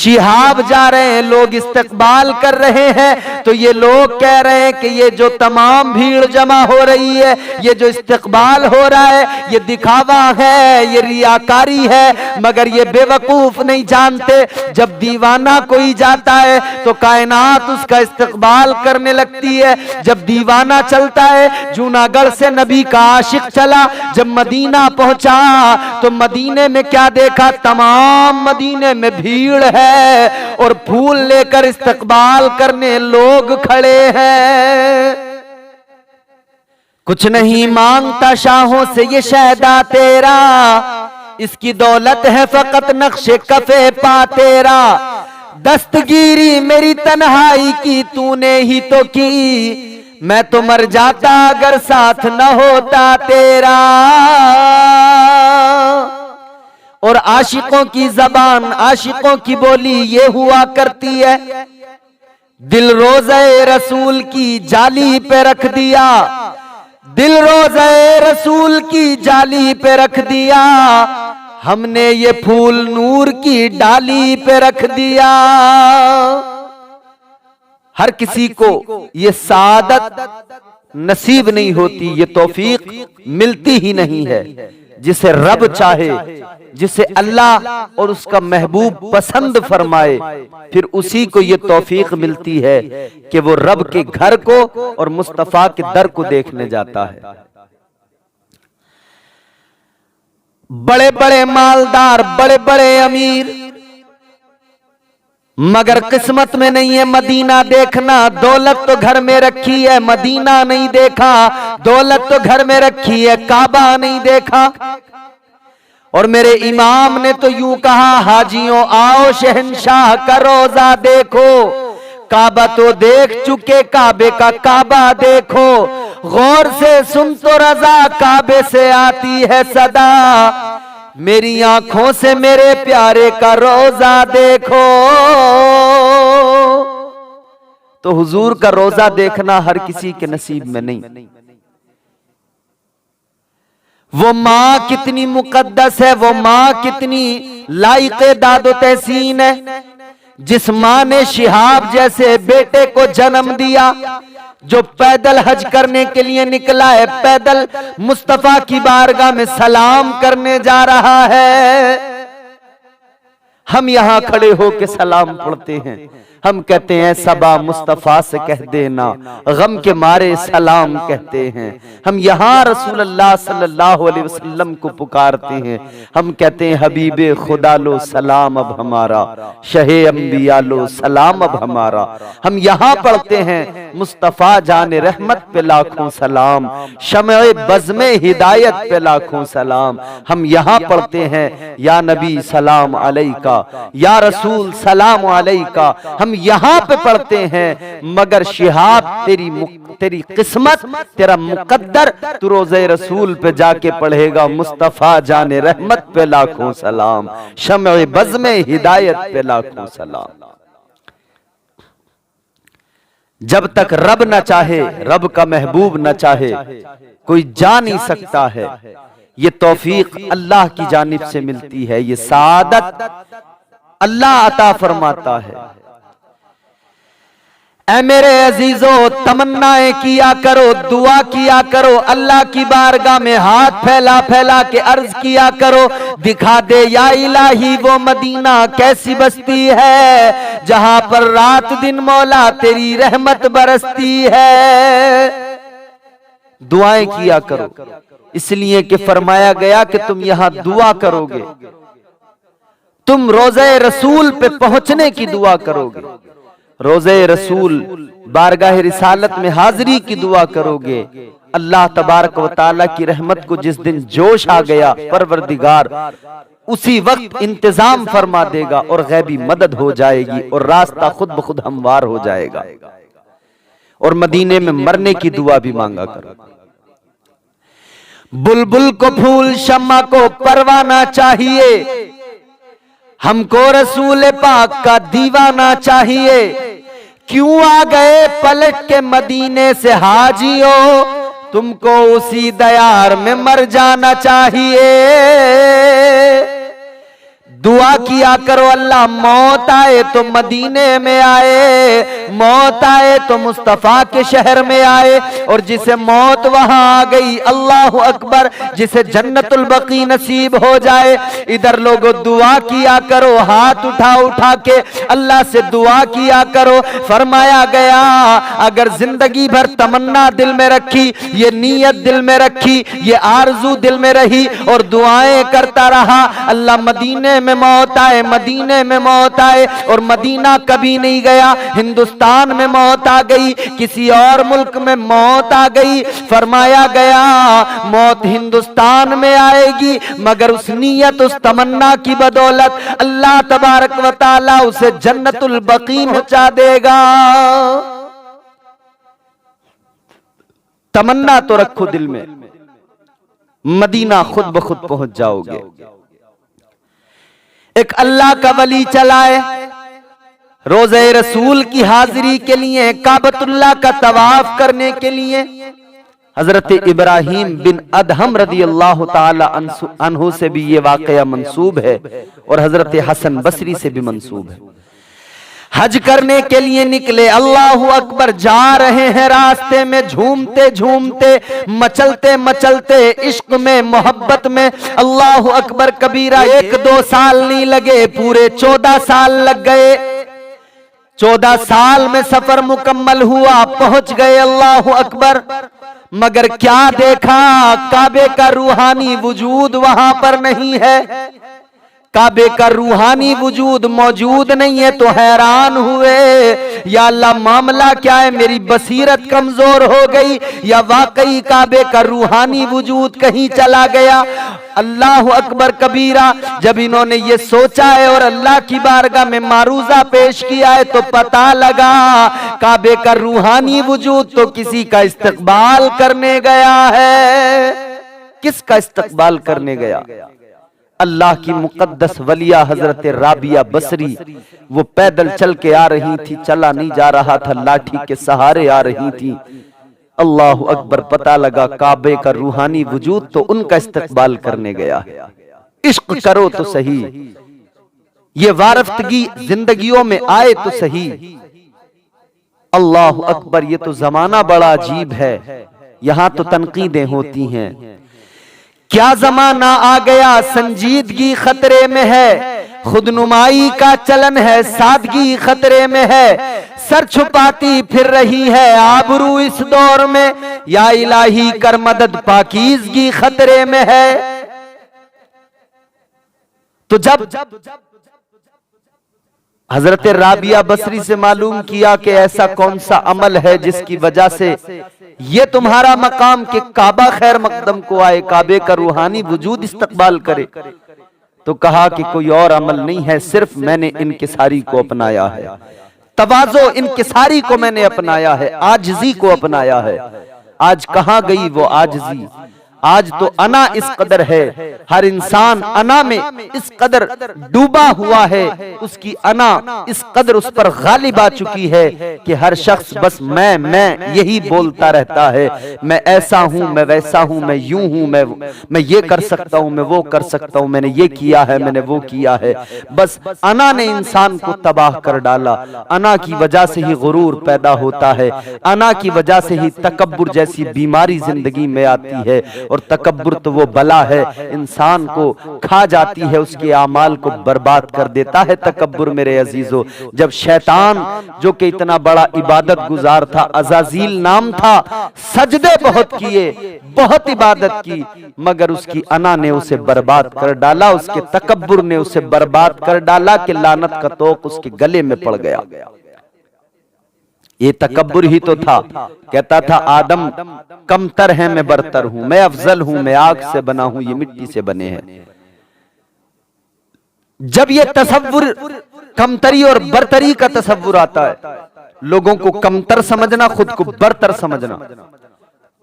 शिहाब जा रहे हैं, लोग इस्तकबाल कर रहे हैं, तो ये लोग कह रहे हैं कि ये जो तमाम भीड़ जमा हो रही है, ये जो इस्तकबाल हो रहा है, ये दिखावा है, ये रियाकारी है। मगर ये बेवकूफ नहीं जानते, जब दीवाना कोई जाता है तो कायनात उसका इस्तकबाल करने लगती है। जब दीवाना चलता है, जूनागढ़ से नबी का आशिक चला, जब मदीना पहुंचा तो मदीने में क्या देखा? तमाम मदीने में भीड़ है और फूल लेकर इस्तकबाल करने लोग खड़े हैं। कुछ नहीं मांगता शाहों से ये शहदा तेरा, इसकी दौलत है फकत नक्शे कफे पा तेरा। दस्तगीरी मेरी तन्हाई की तूने ही तो की, मैं तो मर जाता अगर साथ न होता तेरा। और आशिकों की जबान, आशिकों की बोली ये हुआ करती है, दिल रोज़े रसूल की जाली पे रख दिया, दिल रोज़े रसूल की जाली पे रख दिया, हमने ये फूल नूर की डाली पे रख दिया। हर किसी को ये सादत नसीब नहीं होती, ये तौफीक मिलती ही नहीं है। जिसे रब चाहे, जिसे अल्लाह और उसका महबूब पसंद फरमाए, फिर उसी को ये तौफीक मिलती है कि वो रब के घर को और मुस्तफा के दर को देखने जाता है। बड़े बड़े मालदार, बड़े बड़े अमीर, मगर किस्मत में नहीं है मदीना देखना। दौलत तो घर में रखी है, मदीना नहीं देखा। दौलत तो घर में रखी है, काबा नहीं देखा। और मेरे इमाम ने तो यूं कहा, हाजियों आओ शहंशाह का रोजा देखो। काबा तो देख चुके, काबे का काबा देखो। गौर से सुन तो रजा, काबे से आती है सदा। मेरी आंखों से मेरे प्यारे का रोजा देखो। तो हुजूर का रोजा देखना हर किसी के नसीब में नहीं। वो माँ कितनी मुकद्दस है, वो माँ कितनी लायक़े दादो तहसीन है, जिस माँ ने शिहाब जैसे बेटे को जन्म दिया, जो पैदल हज करने के लिए निकला है, पैदल मुस्तफा की बारगाह में सलाम करने जा रहा है। हम यहां खड़े होके सलाम पढ़ते हैं, हम कहते हैं सबा मुस्तफा से कह देना, गम के मारे सलाम कहते हैं। हम यहाँ रसूलुल्लाह सल्लल्लाहु अलैहि वसल्लम को पुकारते हैं, हम कहते हैं हबीबे खुदा लो सलाम अब हमारा, शहे अंबिया लो सलाम अब हमारा। हम यहाँ पढ़ते हैं मुस्तफा जाने रहमत पे लाखों सलाम, शमे बज़्मे हिदायत पे लाखों सलाम। हम यहाँ पढ़ते हैं या नबी सलाम अलैका, या रसूल सलाम अलैका। हम यहाँ पे पढ़ते हैं, मगर शिहाब तेरी किस्मत, तेरा मुकद्दर, तू रोज़े रसूल पे जाके पढ़ेगा मुस्तफा जाने रहमत पे लाखों सलाम, शमे बज़्मे हिदायत पे लाखों सलाम। जब तक रब न चाहे, रब का महबूब न चाहे, कोई जा नहीं सकता है। ये तौफीक अल्लाह की जानिब से मिलती है, ये सादत अल्लाह अता फरमाता है। ऐ मेरे अजीजों, तमन्नाएं किया करो, दुआ किया करो, अल्लाह की बारगाह में हाथ फैला फैला के अर्ज किया करो, दिखा दे या इलाही वो मदीना कैसी बस्ती है, जहां पर रात दिन मौला तेरी रहमत बरसती है। दुआएं किया करो, इसलिए कि फरमाया गया कि तुम यहां दुआ करोगे, तुम रोज़े रसूल पे पहुंचने की दुआ करोगे, रोज़े रसूल बारगाह रिसालत में हाजिरी की दुआ करोगे। अल्लाह तबारक व तआला की रहमत को जिस दिन जोश आ गया, परवरदिगार उसी वक्त इंतजाम फरमा देगा और गैबी मदद हो जाएगी और रास्ता खुद ब खुद हमवार हो जाएगा। और मदीने में मरने की दुआ भी मांगा करो। बुलबुल को फूल, शम्मा को परवाना चाहिए, हमको रसूल पाक का दीवाना चाहिए। क्यों आ गए पलट के मदीने से हाजियों, तुमको उसी दयार में मर जाना चाहिए। दुआ किया करो अल्लाह मौत आए तो मदीने में आए, मौत आए तो मुस्तफा के शहर में आए, और जिसे मौत वहां आ गई अल्लाह अकबर, जिसे जन्नतुल बकी नसीब हो जाए। इधर लोगों दुआ किया करो, हाथ उठा उठा के अल्लाह से दुआ किया करो। फरमाया गया अगर जिंदगी भर तमन्ना दिल में रखी, ये नीयत दिल में रखी, ये आरजू दिल में रही और दुआएं करता रहा, अल्लाह मदीने में मौत आए, मदीने में मौत आए, और मदीना कभी नहीं गया, हिंदुस्तान में मौत आ गई, किसी और मुल्क में मौत आ गई। फरमाया गया मौत हिंदुस्तान में आएगी, मगर उस नीयत उस तमन्ना की बदौलत अल्लाह तबारक व तआला उसे जन्नतुल बकी पहुंचा देगा। तमन्ना तो रखो दिल में, मदीना खुद ब खुद पहुंच जाओगे। एक अल्लाह का वली चलाए रोज़े रसूल की हाजिरी के लिए, काबतुल्लाह का तवाफ करने के लिए। हजरत इब्राहिम बिन अदहम रदी अल्लाह ताला अन्हु से भी ये वाकया मंसूब है और हजरत हसन बसरी से भी मंसूब है। हज करने के लिए निकले, अल्लाह अकबर, जा रहे हैं रास्ते में झूमते झूमते, मचलते मचलते, इश्क में मोहब्बत में, अल्लाह अकबर कबीरा। 1-2 साल नहीं लगे, पूरे 14 साल लग गए। 14 साल में सफर मुकम्मल हुआ, पहुंच गए अल्लाह अकबर। मगर क्या देखा, काबे का रूहानी वजूद वहां पर नहीं है, काबे का रूहानी वजूद मौजूद नहीं है। तो हैरान हुए, या अल्लाह मामला क्या है, मेरी बसीरत कमजोर हो गई या वाकई काबे का रूहानी वजूद कहीं चला गया। अल्लाह अकबर कबीरा। जब इन्होंने ये सोचा है और अल्लाह की बारगाह में मारूजा पेश किया है तो पता लगा काबे का रूहानी वजूद तो किसी का इस्तकबाल करने गया है। किसका इस्तकबाल करने गया? अल्लाह की मुकद्दस वलिया हजरत राबिया बसरी। वो पैदल चल के आ रही थी, चला नहीं जा रहा था, लाठी के सहारे आ रही थी। अल्लाह अकबर, पता लगा काबे का रूहानी वजूद तो उनका इस्तकबाल करने गया है। इश्क करो तो सही, ये वारफ्तगी जिंदगियों में आए तो सही। अल्लाह अकबर, ये तो जमाना बड़ा अजीब है, यहां तो तनकीदें होती हैं। क्या जमाना आ गया, संजीदगी खतरे में है, खुदनुमाई का चलन है, सादगी खतरे में है, सर छुपाती फिर रही है आबरू इस दौर में, या इलाही कर मदद पाकीज़गी खतरे में है। तो जब हजरत राबिया बसरी से मालूम किया कि ऐसा कौन सा अमल है जिसकी वजह से ये तुम्हारा मकाम के काबा खैर मकदम को आए, काबे का रूहानी वजूद इस्तकबाल करे, तो कहा कि कोई और अमल नहीं है, सिर्फ मैंने इनकिसारी को अपनाया है, तवाज़ो इनकिसारी को मैंने अपनाया है, आजिज़ी को अपनाया है। आज कहां गई वो आजिज़ी? आज तो अना इस कदर है, हर इंसान अना में इस कदर डूबा हुआ है, उसकी अना इस कदर उस पर गालिब आ चुकी है कि हर शख्स बस मैं यही बोलता रहता है। मैं ऐसा हूं, मैं वैसा हूं, मैं यूं हूं, मैं ये कर सकता हूं, मैं वो कर सकता हूं, मैंने ये किया है, मैंने वो किया है। बस अना ने इंसान को तबाह कर डाला। अना की वजह से ही गुरूर पैदा होता है, अना की वजह से ही तकब्बुर जैसी बीमारी जिंदगी में आती है। और तकब्बुर तो वो बला है, इंसान को खा जाती है, उसके आमाल को बर्बाद कर देता है तकब्बुर। मेरे अजीजों, जब शैतान जो कि इतना बड़ा इबादत गुजार था, अज़ाज़ील नाम था, सजदे बहुत किए, बहुत इबादत की, मगर उसकी अना ने उसे बर्बाद कर डाला, उसके तकब्बुर ने उसे बर्बाद कर डाला कि लानत का तोक उसके गले में पड़ गया। ये तकब्बुर ही तो था, कहता था आदम कमतर है, मैं बरतर हूं, मैं अफजल हूं, मैं आग से बना हूं, ये मिट्टी से बने हैं। जब ये तसव्वुर कमतरी और बरतरी का तसव्वुर आता है, लोगों को कमतर समझना, खुद को बरतर समझना,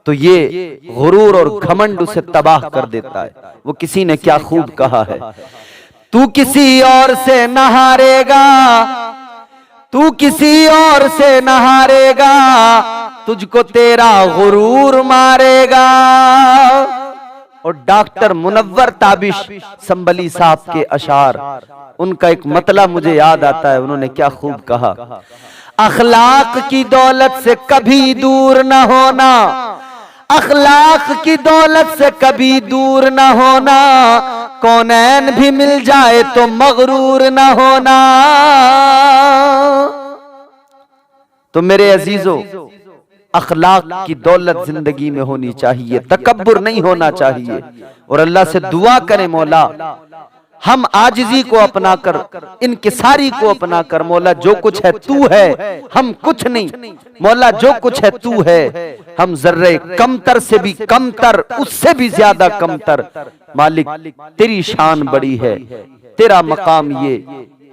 तो ये गुरूर और घमंड उसे तबाह कर देता है। वो किसी ने क्या खूब कहा है, तू किसी और से न हारेगा, तू किसी और से न हारेगा, तुझको तेरा गुरूर मारेगा। और डॉक्टर मुनव्वर ताबिश संबली साहब के अशार, उनका एक मतला मुझे याद आता है। उन्होंने क्या खूब कहा, अखलाक की दौलत से कभी दूर न होना, अखलाक की दौलत से कभी दूर न होना, कौनैन भी मिल जाए तो मगरूर न होना। तो मेरे अजीजों, अखलाक की दौलत जिंदगी में होनी चाहिए, तकब्बुर नहीं होना चाहिए। और अल्लाह से दुआ करें, मौला हम आजिजी को अपना कर, इनकिसारी को अपना कर, मौला जो कुछ है तू है, हम कुछ नहीं। मौला जो कुछ है तू है, हम जर्रे कमतर से भी कमतर, उससे भी ज्यादा कमतर। मालिक तेरी शान बड़ी है, तेरा मकाम ये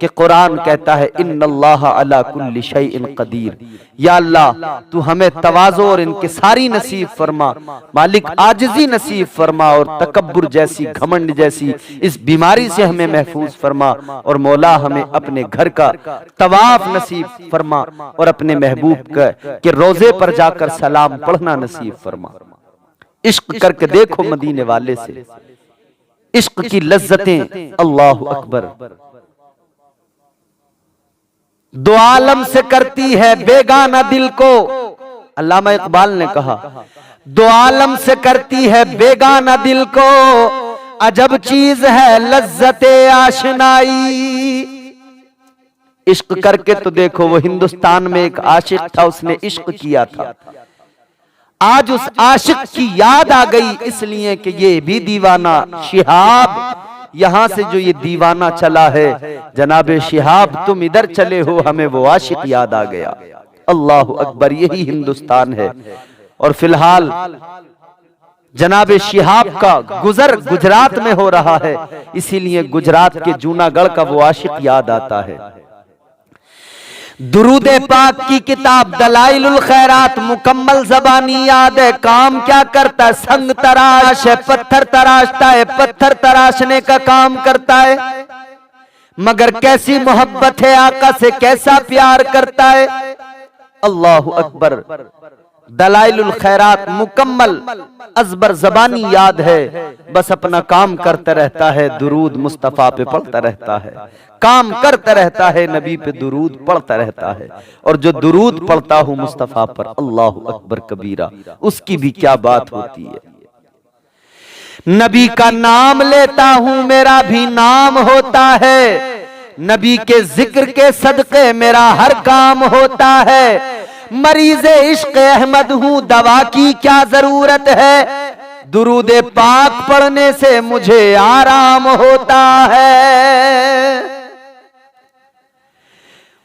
कि कुरान कहता है इन्नल्लाह अला कुल्ली शैइन कदीर। या अल्लाह तू हमें तवाज़ो और इनकिसारी नसीब फरमा, मालिक आजिज़ी नसीब फरमा, और तकब्बुर जैसी, घमंड जैसी इस बीमारी से हमें महफूज फरमा। और मौला हमें अपने घर का तवाफ नसीब फरमा, और अपने महबूब के रोजे पर जाकर सलाम पढ़ना नसीब फरमा। इश्क करके देखो मदीने वाले से, इश्क की लज्जतें, अल्लाहु अकबर। दो आलम से करती है बेगाना दिल को, अल्लामा इकबाल ने कहा, दो आलम से करती है बेगाना दिल को, अजब चीज है लज्जते आशनाई। इश्क करके तो देखो, वो हिंदुस्तान में एक आशिक था, उसने इश्क किया था, आज उस आशिक की याद आ गई, इसलिए कि ये भी दीवाना शिहाब, यहां से जो ये दीवाना चला है, जनाबे शिहाब तुम इधर चले हो, हमें वो आशिक याद आ गया। अल्लाहु अकबर, यही हिंदुस्तान है। और फिलहाल जनाबे शिहाब का गुजर गुजरात में हो रहा है, इसीलिए गुजरात के जूनागढ़ का वो आशिक याद आता है। दुरूदे पाक की किताब दलाइलुल खैरात मुकम्मल ज़बानी याद है। काम क्या करता है, संग तराश है, पत्थर तराशता है, पत्थर तराशने का काम करता है। मगर कैसी मोहब्बत है आका से, कैसा प्यार करता है। अल्लाहु अकबर। दलाइलुल खैरात मुकम्मल अजबर ज़बानी याद है, बस अपना काम करता रहता है, दुरूद मुस्तफ़ा पे पढ़ता रहता है, काम करता रहता है, नबी पे दुरूद पढ़ता रहता है। और जो दुरूद पढ़ता हूं मुस्तफ़ा पर, अल्लाहु अकबर कबीरा, उसकी भी क्या बात होती है। नबी का नाम लेता हूं, मेरा भी नाम होता है, नबी के जिक्र के सदके मेरा हर काम होता है। मरीज़े इश्क अहमद हूं, दवा की क्या जरूरत है, दुरूदे पाक पढ़ने से मुझे आराम होता है।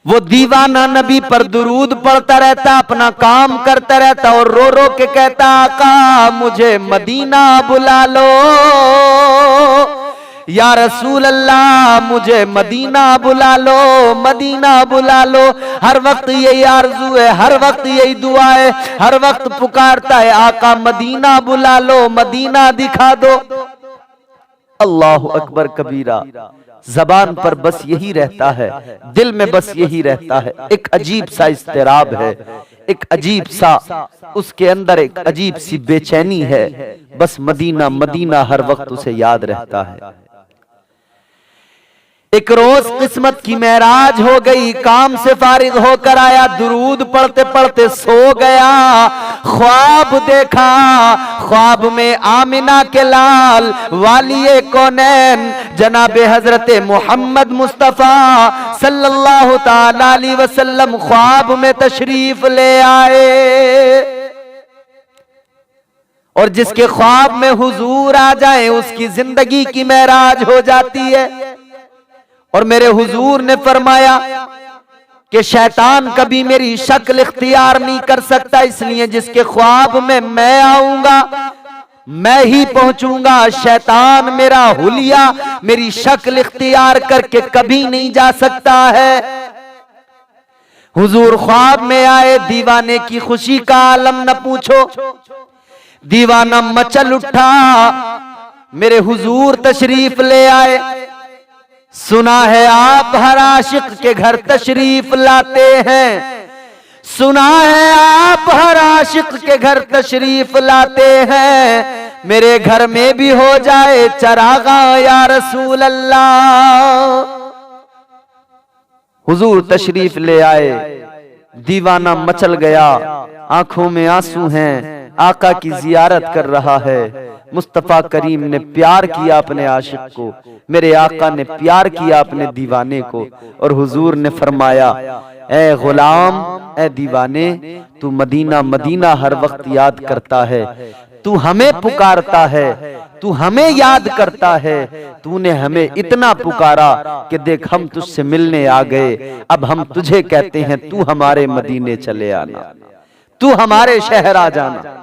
वो दीवाना नबी पर दुरूद पढ़ता रहता, अपना काम करता रहता, और रो रो के कहता, आका मुझे मदीना बुला लो, या रसूल अल्लाह मुझे मदीना बुला लो, मदीना बुला लो। हर वक्त यही आरज़ू है, हर वक्त यही दुआ है, हर वक्त पुकारता है, आका मदीना बुला लो, मदीना दिखा दो। अल्लाहु अकबर कबीरा। जबान पर बस यही रहता है, दिल में बस यही रहता है। एक अजीब सा इस्तिराब है, एक अजीब सा उसके अंदर एक अजीब सी बेचैनी है, बस मदीना मदीना हर वक्त उसे याद रहता है। एक रोज किस्मत की महराज हो गई, काम से फारिग होकर आया, दुरूद पढ़ते पढ़ते सो गया। ख्वाब देखा, ख्वाब में आमिना के लाल वालिए कौनैन जनाबे हजरते मोहम्मद मुस्तफा सल्लल्लाहु ताला अलैहि वसल्लम ख्वाब में तशरीफ ले आए। और जिसके ख्वाब में हुजूर आ जाए, उसकी जिंदगी की महराज हो जाती है। और मेरे हुजूर ने फरमाया कि शैतान कभी मेरी शक्ल इख्तियार नहीं कर सकता, इसलिए जिसके ख्वाब में मैं आऊंगा, मैं ही पहुंचूंगा। शैतान मेरा हुलिया, मेरी शक्ल इख्तियार करके कभी नहीं जा सकता है। हुजूर ख्वाब में आए, दीवाने की खुशी का आलम न पूछो, दीवाना मचल उठा। मेरे हुजूर तशरीफ ले आए। सुना है आप हर आशिक के घर तशरीफ लाते हैं, सुना है आप हर आशिक के घर तशरीफ लाते हैं। मेरे घर में भी हो जाए चरागा या रसूल अल्लाह। हुजूर तशरीफ ले आए, दीवाना मचल गया, आंखों में आंसू हैं, आका की जियारत कर रहा है। मुस्तफा करीम ने प्यार किया अपने आशिक को, मेरे आका ने प्यार किया अपने दीवाने को, और हुजूर ने फरमाया, ए गुलाम, ए दीवाने, तू मदीना मदीना हर वक्त याद करता है, तू हमें पुकारता है, तू हमें याद करता है, तूने हमें इतना पुकारा कि देख हम तुझसे मिलने आ गए, अब हम तुझे कहते हैं तू हमारे मदीने चले आना, तू हमारे शहर आ जाना।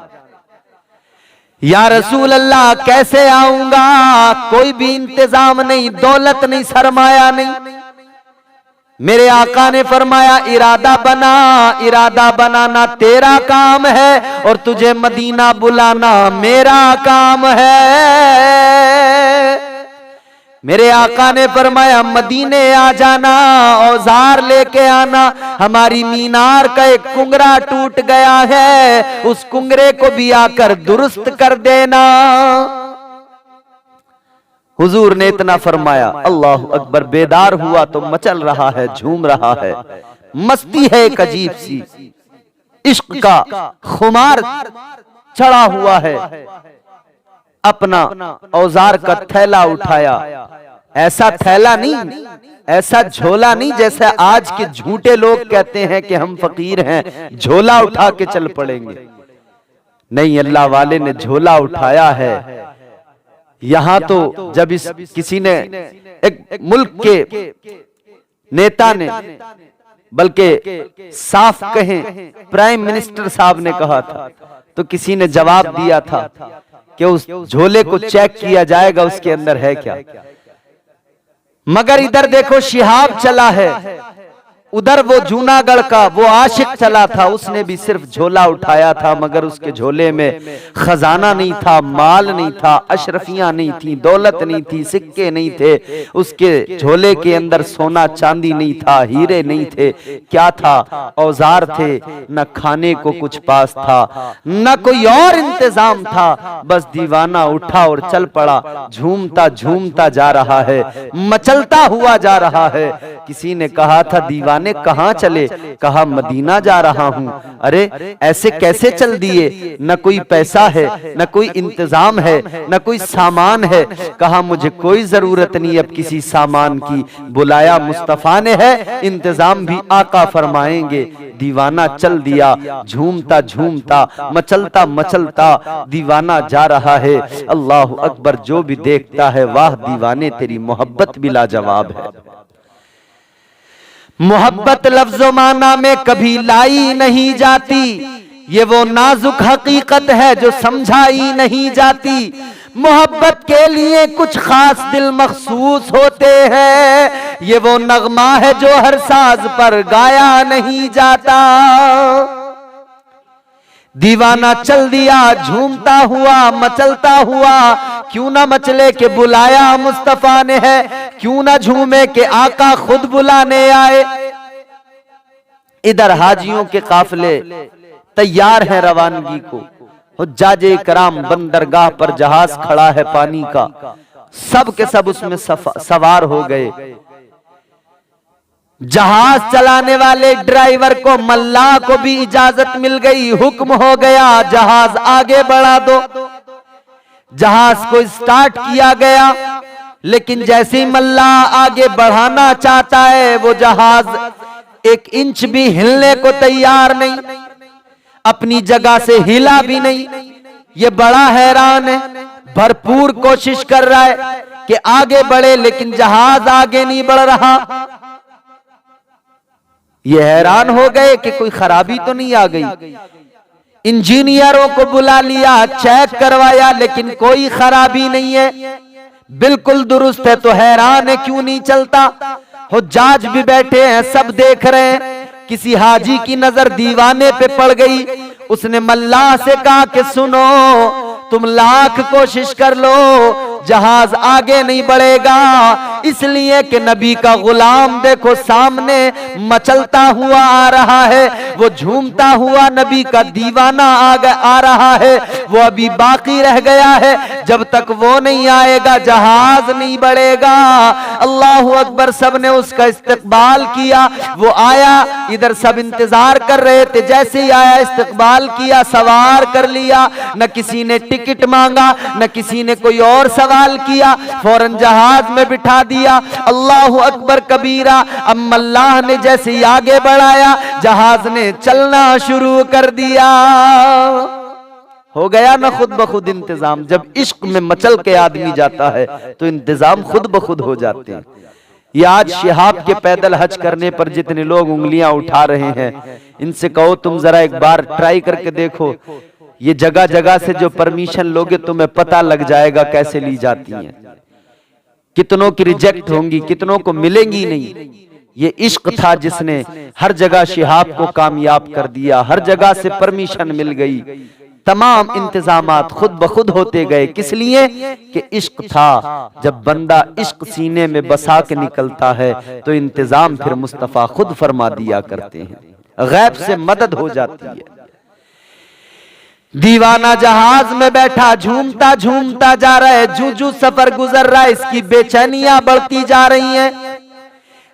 या रसूल अल्लाह कैसे आऊंगा, कोई भी इंतजाम नहीं, दौलत नहीं, सरमाया नहीं। मेरे आका ने फरमाया, इरादा बना, इरादा बनाना तेरा काम है और तुझे मदीना बुलाना मेरा काम है। मेरे आका ने फरमाया, मदीने आ जाना, औजार लेके आना, हमारी मीनार का एक कुंगरा टूट गया है, उस कुंगरे को भी आकर दुरुस्त कर देना। हुजूर ने इतना फरमाया, अल्लाह अकबर, बेदार हुआ तो मचल रहा है, झूम रहा है, मस्ती है एक अजीब सी, इश्क का खुमार चढ़ा हुआ है। अपना औजार का थैला उठाया, ऐसा थैला नहीं, ऐसा झोला नहीं जैसे आज के झूठे लोग कहते हैं कि हम फकीर हैं, झोला उठा के चल पड़ेंगे। नहीं, अल्लाह वाले ने झोला उठाया है। यहां तो जब इस किसी ने, एक मुल्क के नेता ने, बल्कि साफ कहें प्राइम मिनिस्टर साहब ने कहा था, तो किसी ने जवाब दिया था कि उस झोले को चेक किया जाएगा उसके अंदर है क्या। मगर इधर देखो शिहाब चला है, उधर वो जूनागढ़ का वो आशिक चला था, उसने भी सिर्फ झोला उठाया था, मगर उसके झोले में खजाना नहीं था, माल नहीं था, अशरफियां नहीं थी, दौलत नहीं थी, सिक्के नहीं थे, उसके झोले के अंदर सोना चांदी नहीं था, हीरे नहीं थे। क्या था? औजार थे, न खाने को कुछ पास था, न कोई और इंतजाम था, बस दीवाना उठा और चल पड़ा, झूमता झूमता जा रहा है, मचलता हुआ जा रहा है। किसी ने कहा था, दीवाने कहां चले? कहा, मदीना जा रहा हूं। अरे ऐसे कैसे चल दिए? न कोई पैसा है, न कोई इंतजाम है, न कोई सामान है। कहा, मुझे कोई जरूरत नहीं अब किसी सामान की, बुलाया मुस्तफा ने है, इंतजाम भी आका फरमाएंगे। दीवाना चल दिया, झूमता झूमता, मचलता मचलता दीवाना जा रहा है। अल्लाह अकबर, जो भी देखता है, वाह दीवाने तेरी मोहब्बत भी लाजवाब है। मोहब्बत लफ्ज़ो माना में कभी लाई नहीं जाती, ये वो नाजुक हकीकत है जो समझाई नहीं जाती। मोहब्बत के लिए कुछ खास दिल मखसूस होते हैं, ये वो नगमा है जो हर साज पर गाया नहीं जाता। दीवाना चल दिया, झूमता हुआ, मचलता हुआ, क्यों ना मचले के बुलाया मुस्तफा ने है, क्यों ना झूमे के आका खुद बुलाने आए। इधर हाजियों के काफिले तैयार हैं रवानगी को, हुज्जाजे कराम बंदरगाह पर जहाज खड़ा है पानी का, सब के सब उसमें सवार हो गए। जहाज चलाने वाले ड्राइवर को, मल्लाह को भी इजाजत मिल गई, हुक्म हो गया जहाज आगे बढ़ा दो। जहाज को स्टार्ट किया गया, लेकिन जैसे ही मल्लाह आगे बढ़ाना चाहता है, वो जहाज एक इंच भी हिलने को तैयार नहीं, अपनी जगह से हिला भी नहीं। ये बड़ा हैरान है, भरपूर कोशिश कर रहा है कि आगे बढ़े, लेकिन जहाज आगे नहीं बढ़ रहा। ये हैरान हो गए कि कोई खराबी तो नहीं आ गई। इंजीनियरों को बुला लिया, चेक करवाया, लेकिन कोई खराबी नहीं है, बिल्कुल दुरुस्त है। तो हैरान है क्यों नहीं चलता। हुज्जाज भी बैठे हैं, सब देख रहे हैं। किसी हाजी की नजर दीवाने पे पड़ गई, उसने मल्लाह से कहा कि सुनो, तुम लाख कोशिश कर लो, जहाज आगे नहीं बढ़ेगा। इसलिए कि नबी का गुलाम देखो सामने मचलता हुआ आ रहा है, वो झूमता हुआ नबी का दीवाना आ रहा है, वो अभी बाकी रह गया है। जब तक वो नहीं आएगा जहाज नहीं बढ़ेगा। अल्लाह अकबर। सब ने उसका इस्तकबाल किया। वो आया, इधर सब इंतजार कर रहे थे। जैसे ही आया इस्तकबाल किया, सवार कर लिया। न किसी ने टिकट मांगा, न किसी ने कोई और सवाल किया, फौरन जहाज में बिठा दिया। अल्लाह अकबर कबीरा। अब अल्लाह ने जैसे ही आगे बढ़ाया, जहाज ने चलना शुरू कर दिया। हो गया ना खुद ब खुद इंतजाम। जब इश्क में मचल के आदमी जाता है तो इंतजाम खुद ब खुद हो जाते हैं। ये आज शिहाब के पैदल हज करने पर जितने लोग उंगलियां उठा रहे हैं, इनसे कहो तुम जरा एक बार ट्राई करके देखो। ये जगह जगह से जो परमिशन लोगे तुम्हें पता लग जाएगा कैसे ली जाती हैं। कितनों की रिजेक्ट होंगी, कितनों को मिलेंगी नहीं। ये इश्क था जिसने हर जगह शिहाब को कामयाब कर दिया। हर जगह से परमिशन मिल गई, तमाम इंतजामात खुद ब खुद होते गए। किस लिए कि इश्क था। जब बंदा इश्क सीने में बसा के निकलता है तो इंतजाम फिर मुस्तफा खुद फरमा दिया करते हैं, गैब से मदद हो जाती है। दीवाना जहाज में बैठा झूमता झूमता जा रहा है। जू जू सफर गुजर रहा है, इसकी बेचैनियां बढ़ती जा रही हैं।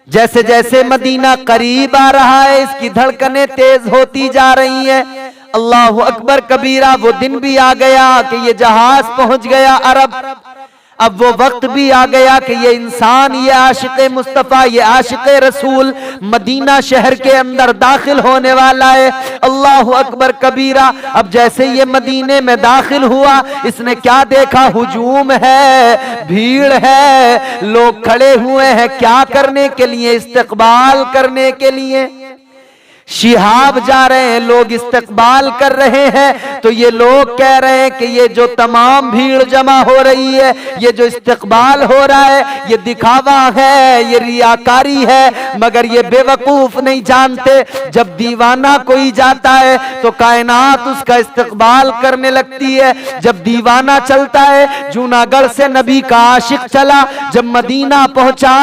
जैसे जैसे मदीना करीब आ रहा है, इसकी धड़कनें तेज होती जा रही हैं। अल्लाह अकबर कबीरा। वो दिन भी आ गया कि ये जहाज पहुंच गया अरब। अब वो वक्त भी आ गया कि ये इंसान, ये आशिक़े मुस्तफ़ा, ये आशिक़े रसूल मदीना शहर के अंदर दाखिल होने वाला है। अल्लाह अकबर कबीरा। अब जैसे ये मदीने में दाखिल हुआ, इसने क्या देखा? हुजूम है, भीड़ है, लोग खड़े हुए हैं। क्या करने के लिए? इस्तकबाल करने के लिए। शिहाब जा रहे हैं, लोग इस्तकबाल कर रहे हैं। तो ये लोग कह रहे हैं कि ये जो तमाम भीड़ जमा हो रही है, ये जो इस्तकबाल हो रहा है, ये दिखावा है, ये रियाकारी है। मगर ये बेवकूफ नहीं जानते, जब दीवाना कोई जाता है तो कायनात उसका इस्तकबाल करने लगती है। जब दीवाना चलता है, जूनागढ़ से नबी का आशिक चला, जब मदीना पहुंचा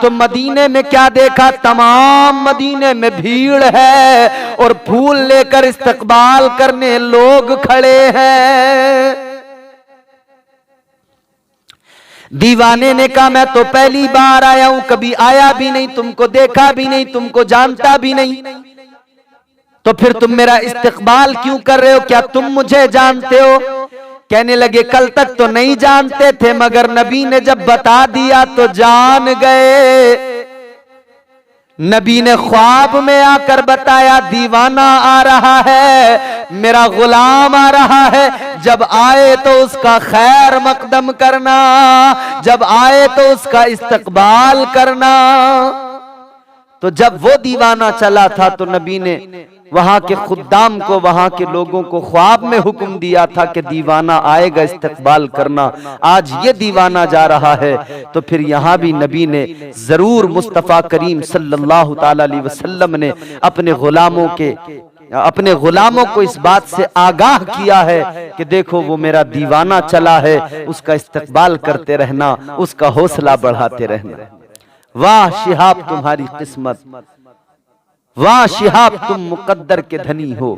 तो मदीने में क्या देखा? तमाम मदीने में भीड़ है और फूल लेकर इस्तकबाल करने लोग खड़े हैं। दीवाने ने कहा मैं तो पहली बार आया हूं, कभी आया भी नहीं, तुमको देखा भी नहीं, तुमको जानता भी नहीं, तो फिर तुम मेरा इस्तकबाल क्यों कर रहे हो? क्या तुम मुझे जानते हो? कहने लगे कल तक तो नहीं जानते थे, मगर नबी ने जब बता दिया तो जान गए। नबी ने ख्वाब में आकर बताया दीवाना आ रहा है, मेरा गुलाम आ रहा है। जब आए तो उसका खैर मकदम करना, जब आए तो उसका इस्तकबाल करना। तो जब वो दीवाना चला था तो नबी ने वहां के खुद्दाम को, वहां के लोगों को ख्वाब में हुक्म दिया था कि दीवाना आएगा, इस्तकबाल करना। आज ये दीवाना जा रहा है तो फिर यहां भी नबी ने जरूर मुस्तफा करीम सल्लल्लाहु ताला अलैहि वसल्लम ने अपने गुलामों को इस बात से आगाह किया है कि देखो वो मेरा दीवाना चला है, उसका इस्तकबाल करते रहना, उसका हौसला बढ़ाते रहना। वाह शिहाब तुम्हारी किस्मत, वाह शिहाब तुम मुकद्दर के धनी हो।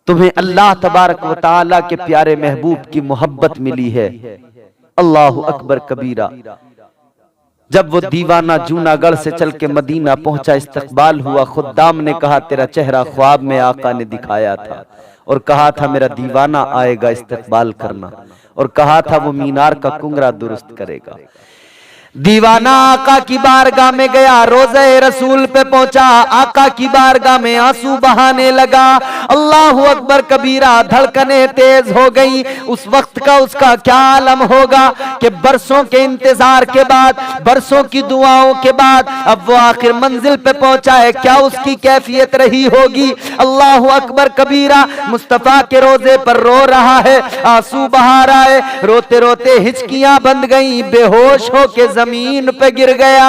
तुम्हें अल्लाह तबारक व तआला के प्यारे महबूब की मोहब्बत मिली है। अल्लाहु अकबर कबीरा। जब वो दीवाना जूनागढ़ से चल के मदीना पहुंचा, इस्तकबाल हुआ, खुद्दाम ने कहा तेरा चेहरा ख्वाब में आका ने दिखाया था और कहा था मेरा दीवाना आएगा, इस्तकबाल करना, और कहा था वो मीनार का कुंगरा दुरुस्त करेगा। दीवाना आका की बारगाह में गया, रोज़े रसूल पे पहुंचा, आका की बारगाह में आंसू बहाने लगा। अल्लाहु अकबर कबीरा। धड़कने तेज हो गई। उस वक्त का उसका क्या आलम होगा कि बरसों के इंतजार के बाद, बरसों की दुआओं के बाद अब वो आखिर मंजिल पे पहुंचा है। क्या उसकी कैफियत रही होगी? अल्लाहु अकबर कबीरा। मुस्तफा के रोजे पर रो रहा है, आंसू बहा रहा है, रोते रोते हिचकियां बंद गई, बेहोश होके जमीन पे गिर गया।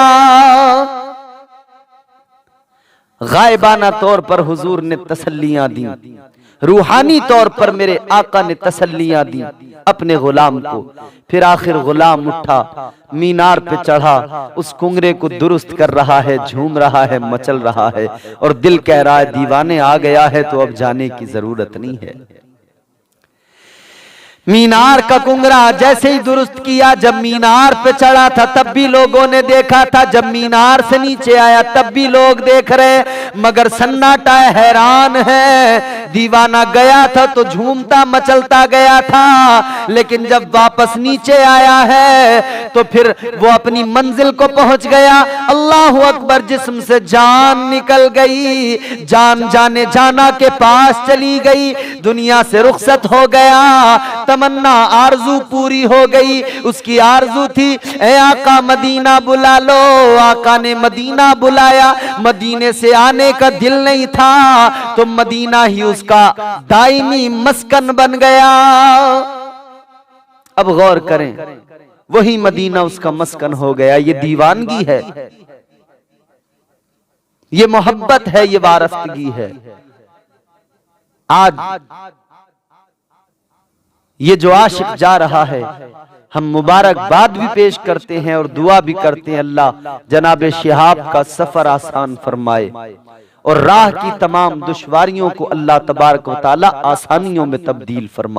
गायबाना तौर पर हुजूर ने तसल्लियां दी, रूहानी तौर पर मेरे आका ने तसल्लियां दी अपने गुलाम को। फिर आखिर गुलाम उठा, मीनार पे चढ़ा, उस कुंगरे को दुरुस्त कर रहा है, झूम रहा है, मचल रहा है, और दिल कह रहा है दीवाने आ गया है तो अब जाने की जरूरत नहीं है। मीनार का कुंगरा जैसे ही दुरुस्त किया, जब मीनार पे चढ़ा था तब भी लोगों ने देखा था, जब मीनार से नीचे आया तब भी लोग देख रहे, मगर सन्नाटा हैरान है। दीवाना गया था तो झूमता मचलता गया था, लेकिन जब वापस नीचे आया है तो फिर वो अपनी मंजिल को पहुंच गया। अल्लाहु अकबर, जिस्म से जान निकल गई, जान जाने जाना के पास चली गई, दुनिया से रुखसत हो गया। तमन्ना आरजू पूरी हो गई। उसकी आरजू थी ए आका मदीना बुला लो। आका ने मदीना बुलाया, मदीने से आने का दिल नहीं था तो मदीना ही उसका दायमी मस्कन बन गया। अब गौर करें, वही मदीना उसका मस्कन हो गया। ये दीवानगी है, ये मोहब्बत है, ये वारस्तगी है। आज ये जो आशिक जा रहा है, हम मुबारकबाद भी पेश करते हैं और दुआ भी करते हैं, अल्लाह जनाब शिहाब का सफर आसान फरमाए और राह की तमाम दुश्वारियों को अल्लाह तबारक व तआला आसानियों में तब्दील फरमाए।